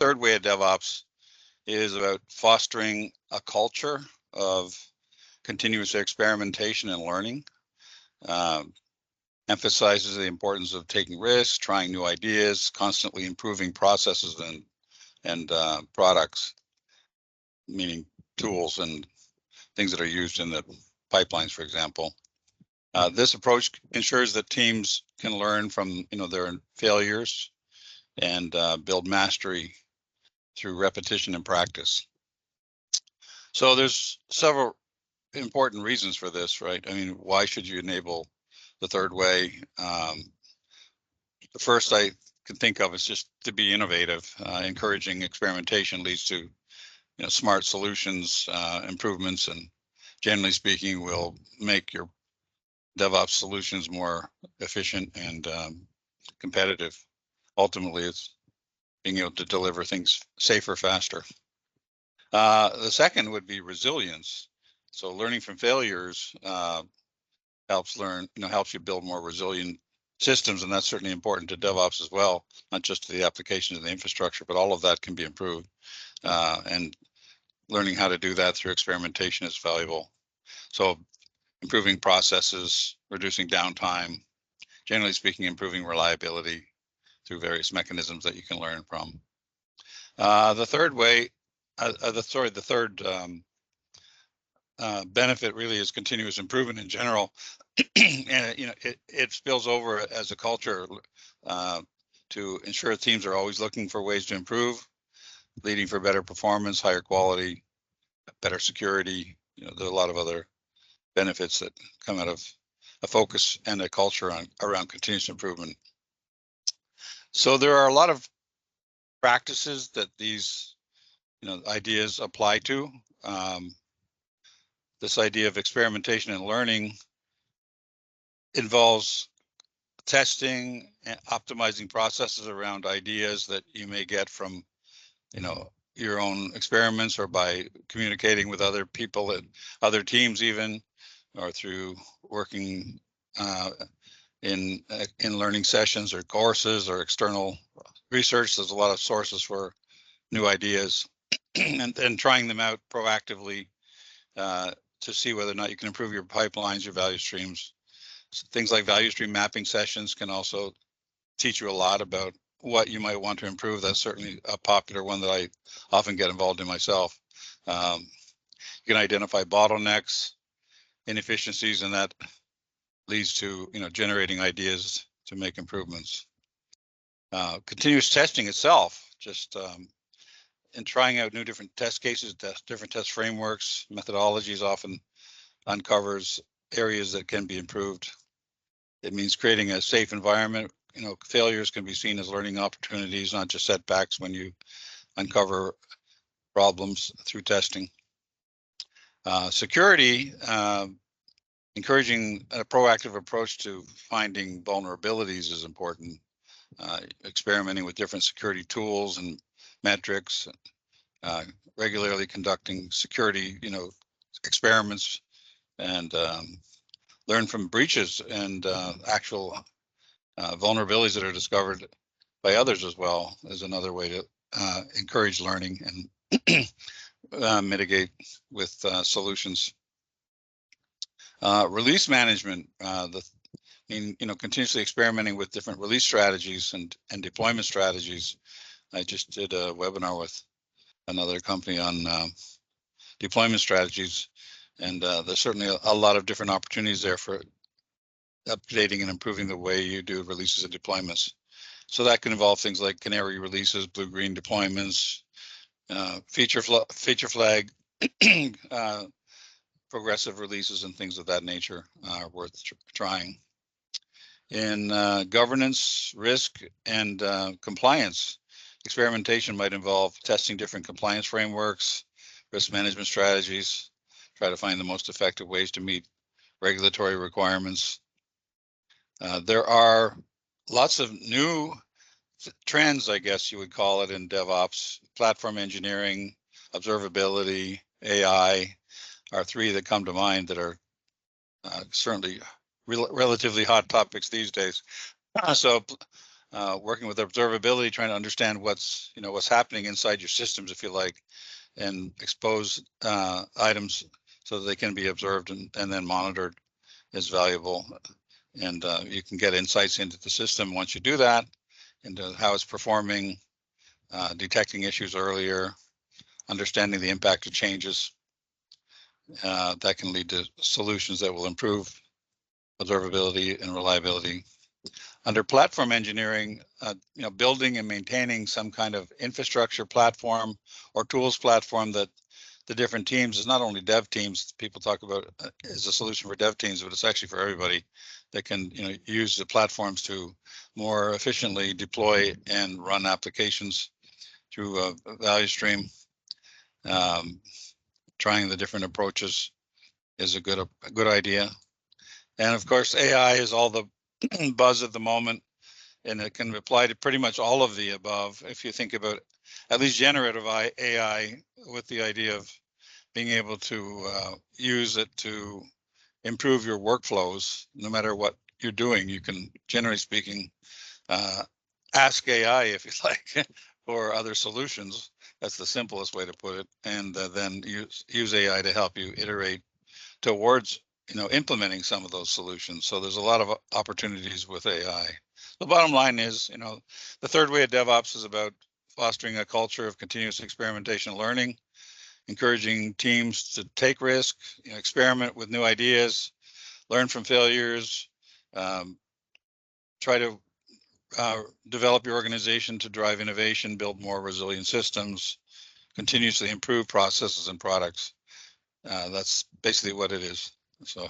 third way of DevOps is about fostering a culture of continuous experimentation and learning. Emphasizes the importance of taking risks, trying new ideas, constantly improving processes and products, meaning tools and things that are used in the pipelines, for example. This approach ensures that teams can learn from their failures and build mastery through repetition and practice. So there's several important reasons for this, right? I mean, why should you enable the third way? The first I can think of is just to be innovative. Encouraging experimentation leads to smart solutions, improvements, and generally speaking will make your DevOps solutions more efficient and competitive. Ultimately, it's being able to deliver things safer, faster. The second would be resilience. So learning from failures helps you build more resilient systems, and that's certainly important to DevOps as well, not just to the applications and the infrastructure, but all of that can be improved. And learning how to do that through experimentation is valuable. So improving processes, reducing downtime, generally speaking, improving reliability through various mechanisms that you can learn from. The third way, the third benefit really is continuous improvement in general. And it spills over as a culture to ensure teams are always looking for ways to improve, leading for better performance, higher quality, better security. There are a lot of other benefits that come out of a focus and a culture around continuous improvement. So there are a lot of practices that these ideas apply to. This idea of experimentation and learning involves testing and optimizing processes around ideas that you may get from your own experiments, or by communicating with other people and other teams, even, or through working in learning sessions or courses or external research. There's a lot of sources for new ideas, and then trying them out proactively to see whether or not you can improve your pipelines, your value streams. So things like value stream mapping sessions can also teach you a lot about what you might want to improve. That's certainly a popular one that I often get involved in myself. You can identify bottlenecks, inefficiencies, and that leads to generating ideas to make improvements. Continuous testing itself, just in trying out new different test cases, different test frameworks, methodologies, often uncovers areas that can be improved. It means creating a safe environment. Failures can be seen as learning opportunities, not just setbacks, when you uncover problems through testing. Security, encouraging a proactive approach to finding vulnerabilities is important. Experimenting with different security tools and metrics, regularly conducting security, experiments, and learn from breaches and actual vulnerabilities that are discovered by others as well, is another way to encourage learning and mitigate with solutions. Release management, continuously experimenting with different release strategies and deployment strategies. I just did a webinar with another company on deployment strategies, and there's certainly a lot of different opportunities there for updating and improving the way you do releases and deployments. So that can involve things like canary releases, blue-green deployments, feature flag, progressive releases, and things of that nature are worth trying. In governance, risk, and compliance, experimentation might involve testing different compliance frameworks, risk management strategies, try to find the most effective ways to meet regulatory requirements. There are lots of new trends, I guess you would call it, in DevOps. Platform engineering, observability, AI are three that come to mind that are relatively hot topics these days. So working with observability, trying to understand what's happening inside your systems, if you like, and expose items so that they can be observed and then monitored is valuable. And you can get insights into the system once you do that, into how it's performing, detecting issues earlier, understanding the impact of changes. That can lead to solutions that will improve observability and reliability. Under platform engineering, building and maintaining some kind of infrastructure platform or tools platform that the different teams, is not only dev teams, people talk about as a solution for dev teams, but it's actually for everybody that can use the platforms to more efficiently deploy and run applications through a value stream. Trying the different approaches is a good idea. And of course, AI is all the buzz at the moment, and it can apply to pretty much all of the above. If you think about at least generative AI, with the idea of being able to use it to improve your workflows, no matter what you're doing, you can, generally speaking, ask AI, if you like, for other solutions. That's the simplest way to put it, and then use AI to help you iterate towards implementing some of those solutions. So there's a lot of opportunities with AI. The bottom line is, the third way of DevOps is about fostering a culture of continuous experimentation and learning, encouraging teams to take risk, experiment with new ideas, learn from failures, try to develop your organization to drive innovation, build more resilient systems, continuously improve processes and products. That's basically what it is. So